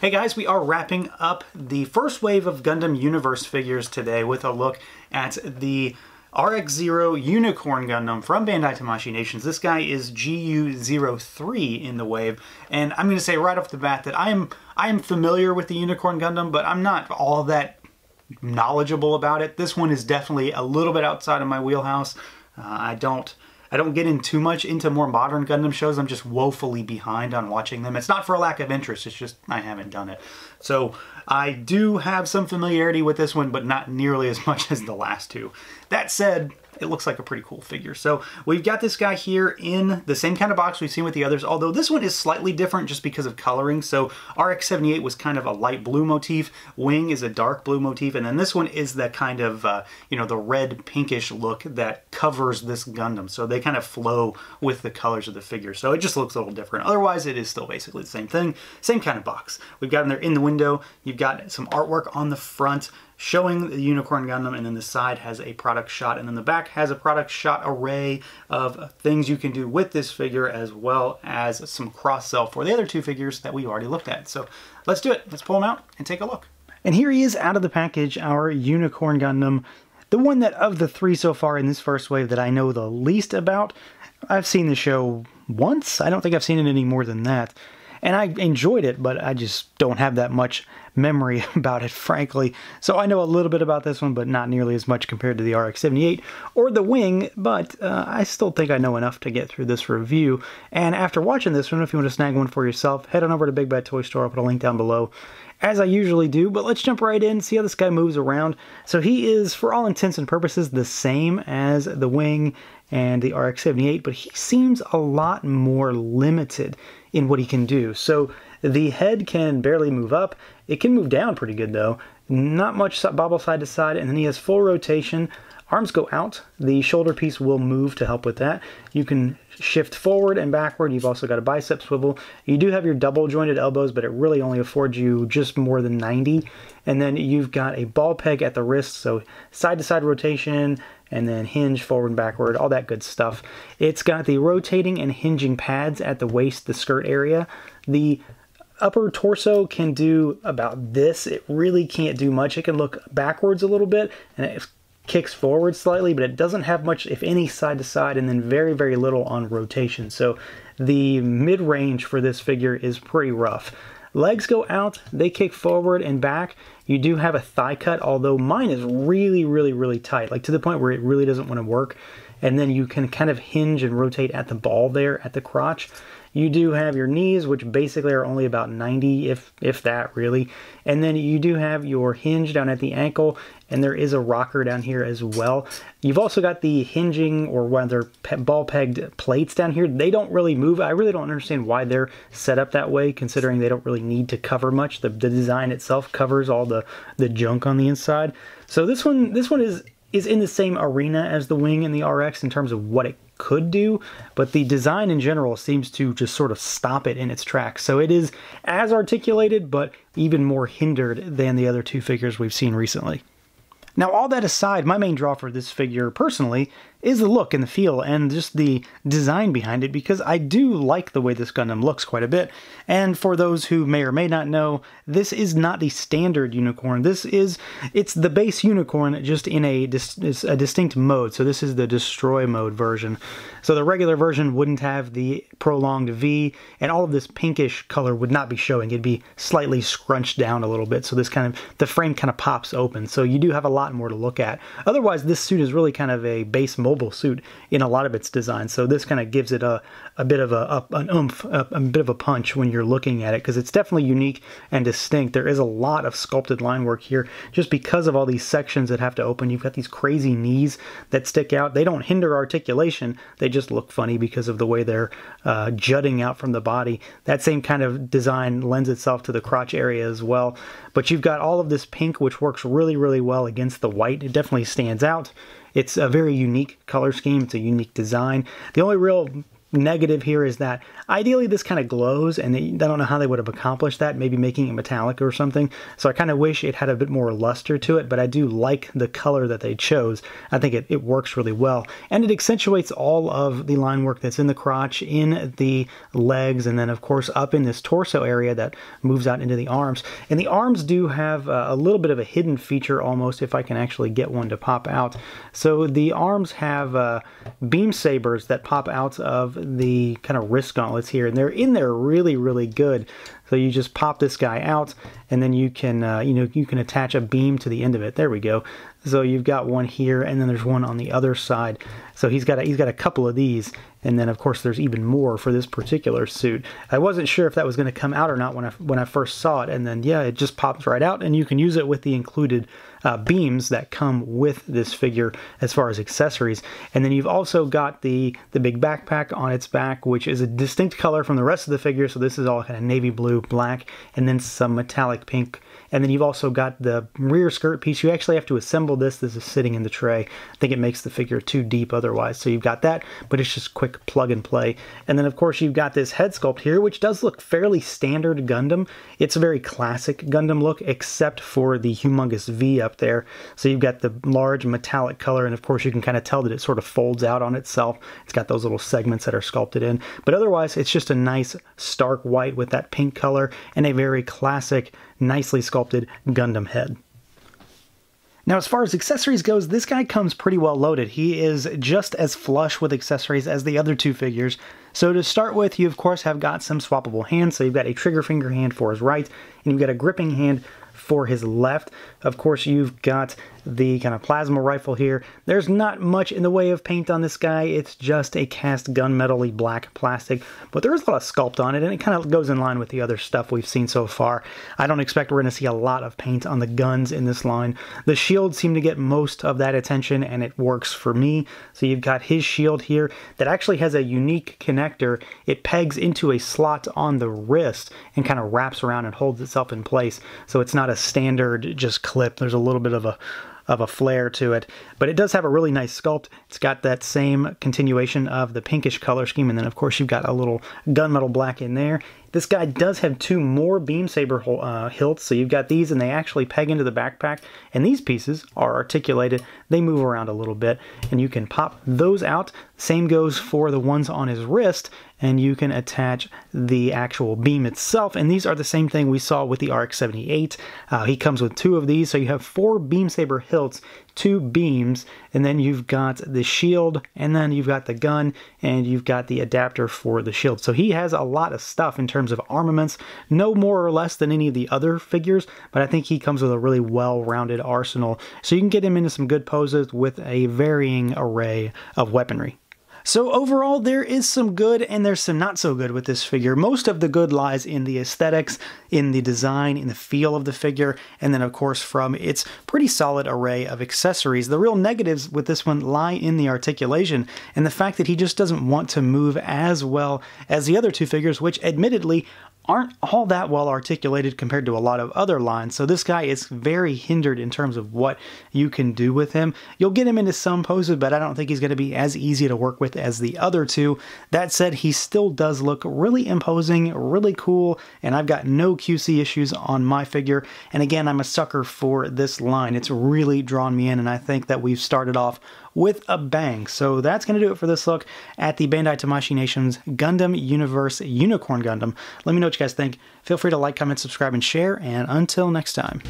Hey guys, we are wrapping up the first wave of Gundam Universe figures today with a look at the RX-0 Unicorn Gundam from Bandai Tamashii Nations. This guy is GU03 in the wave, and I'm going to say right off the bat that I am familiar with the Unicorn Gundam, but I'm not all that knowledgeable about it. This one is definitely a little bit outside of my wheelhouse. I don't get in too much into more modern Gundam shows. I'm just woefully behind on watching them. It's not for a lack of interest, it's just I haven't done it. So I do have some familiarity with this one, but not nearly as much as the last two. That said, it looks like a pretty cool figure. So we've got this guy here in the same kind of box we've seen with the others, although this one is slightly different just because of coloring. So RX-78 was kind of a light blue motif, Wing is a dark blue motif, and then this one is that kind of, you know, the red pinkish look that covers this Gundam. So they kind of flow with the colors of the figure. So it just looks a little different. Otherwise, it is still basically the same thing, same kind of box. We've got them there in the window. You've got some artwork on the front showing the Unicorn Gundam, and then the side has a product shot, and then the back has a product shot array of things you can do with this figure, as well as some cross-sell for the other two figures that we already looked at. So let's do it. Let's pull them out and take a look. And here he is out of the package, our Unicorn Gundam, the one that of the three so far in this first wave that I know the least about. I've seen the show once. I don't think I've seen it any more than that. And I enjoyed it, but I just don't have that much memory about it, frankly. So I know a little bit about this one, but not nearly as much compared to the RX-78 or the Wing, but I still think I know enough to get through this review. And after watching this one, if you want to snag one for yourself, head on over to Big Bad Toy Store. I'll put a link down below, as I usually do, but let's jump right in, see how this guy moves around. So he is, for all intents and purposes, the same as the Wing and the RX-78, but he seems a lot more limited in what he can do. So the head can barely move up. It can move down pretty good though. Not much bobble side to side, and then he has full rotation. Arms go out. The shoulder piece will move to help with that. You can shift forward and backward. You've also got a bicep swivel. You do have your double jointed elbows, but it really only affords you just more than 90. And then you've got a ball peg at the wrist, so side to side rotation, and then hinge forward and backward, all that good stuff. It's got the rotating and hinging pads at the waist, the skirt area. The upper torso can do about this. It really can't do much. It can look backwards a little bit, and it kicks forward slightly, but it doesn't have much, if any, side to side, and then very, very little on rotation. So the mid-range for this figure is pretty rough. Legs go out, they kick forward and back. You do have a thigh cut, although mine is really, really, really tight, like to the point where it really doesn't want to work. And then you can kind of hinge and rotate at the ball there at the crotch. You do have your knees, which basically are only about 90, if that really. And then you do have your hinge down at the ankle, and there is a rocker down here as well. You've also got the hinging, or rather ball-pegged plates down here. They don't really move. I really don't understand why they're set up that way, considering they don't really need to cover much. The design itself covers all the junk on the inside. So this one is in the same arena as the Wing and the RX in terms of what it could do, but the design in general seems to just sort of stop it in its tracks. So it is as articulated, but even more hindered than the other two figures we've seen recently. Now, all that aside, my main draw for this figure, personally, is the look and the feel and just the design behind it, because I do like the way this Gundam looks quite a bit. And for those who may or may not know, this is not the standard Unicorn. It's the base Unicorn, just in a distinct mode. So this is the Destroy mode version. So the regular version wouldn't have the prolonged V, and all of this pinkish color would not be showing. It'd be slightly scrunched down a little bit, so the frame kind of pops open. So you do have a lot more to look at. Otherwise, this suit is really kind of a base mobile suit in a lot of its design, so this kind of gives it a bit of an oomph, a bit of a punch when you're looking at it, because it's definitely unique and distinct. There is a lot of sculpted line work here, just because of all these sections that have to open. You've got these crazy knees that stick out. They don't hinder articulation, they just look funny because of the way they're jutting out from the body. That same kind of design lends itself to the crotch area as well. But you've got all of this pink, which works really, really well against the white. It definitely stands out. It's a very unique color scheme. It's a unique design. The only real negative here is that ideally this kind of glows, and I don't know how they would have accomplished that, maybe making it metallic or something. So I kind of wish it had a bit more luster to it, but I do like the color that they chose. I think it works really well. And it accentuates all of the line work that's in the crotch, in the legs, and then of course up in this torso area that moves out into the arms. And the arms do have a little bit of a hidden feature almost, if I can actually get one to pop out. So the arms have beam sabers that pop out of the kind of wrist gauntlets here, and they're in there really, really good. So you just pop this guy out, and then you can, you can attach a beam to the end of it. There we go. So you've got one here, and then there's one on the other side. So he's got a couple of these, and then of course there's even more for this particular suit. I wasn't sure if that was going to come out or not when I first saw it, and then yeah, it just pops right out, and you can use it with the included beams that come with this figure as far as accessories. And then you've also got the big backpack on its back, which is a distinct color from the rest of the figure. So this is all kind of navy blue, black, and then some metallic pink. And then you've also got the rear skirt piece. You actually have to assemble this. This is sitting in the tray. I think it makes the figure too deep otherwise. So you've got that, but it's just quick plug and play. And then of course you've got this head sculpt here, which does look fairly standard Gundam. It's a very classic Gundam look, except for the humongous V up there. So you've got the large metallic color, and of course you can kind of tell that it sort of folds out on itself. It's got those little segments that are sculpted in. But otherwise, it's just a nice stark white with that pink color and a very classic, nicely sculpted Gundam head. Now, as far as accessories goes, this guy comes pretty well loaded. He is just as flush with accessories as the other two figures. So to start with, you of course have got some swappable hands. So you've got a trigger finger hand for his right, and you've got a gripping hand for his left. Of course, you've got the kind of plasma rifle here. There's not much in the way of paint on this guy. It's just a cast gunmetal-y black plastic, but there is a lot of sculpt on it, and it kind of goes in line with the other stuff we've seen so far. I don't expect we're going to see a lot of paint on the guns in this line. The shields seem to get most of that attention, and it works for me. So you've got his shield here that actually has a unique connector. It pegs into a slot on the wrist and kind of wraps around and holds itself in place. So it's not a standard just clip. There's a little bit of a flare to it, but it does have a really nice sculpt. It's got that same continuation of the pinkish color scheme, and then of course you've got a little gunmetal black in there. This guy does have two more beam saber hilts, so you've got these, and they actually peg into the backpack, and these pieces are articulated. They move around a little bit, and you can pop those out. Same goes for the ones on his wrist, and you can attach the actual beam itself, and these are the same thing we saw with the RX-78. He comes with two of these, so you have 4 beam saber hilts, 2 beams, and then you've got the shield, and then you've got the gun, and you've got the adapter for the shield. So he has a lot of stuff in terms of armaments, no more or less than any of the other figures, but I think he comes with a really well-rounded arsenal, so you can get him into some good poses with a varying array of weaponry. So overall, there is some good and there's some not so good with this figure. Most of the good lies in the aesthetics, in the design, in the feel of the figure, and then of course from its pretty solid array of accessories. The real negatives with this one lie in the articulation and the fact that he just doesn't want to move as well as the other two figures, which admittedly aren't all that well articulated compared to a lot of other lines. So this guy is very hindered in terms of what you can do with him. You'll get him into some poses, but I don't think he's going to be as easy to work with as the other two. That said, he still does look really imposing, really cool, and I've got no QC issues on my figure. And again, I'm a sucker for this line. It's really drawn me in, and I think that we've started off with a bang. So that's going to do it for this look at the Bandai Tamashii Nations Gundam Universe Unicorn Gundam. Let me know what you guys think. Feel free to like, comment, subscribe, and share, and until next time.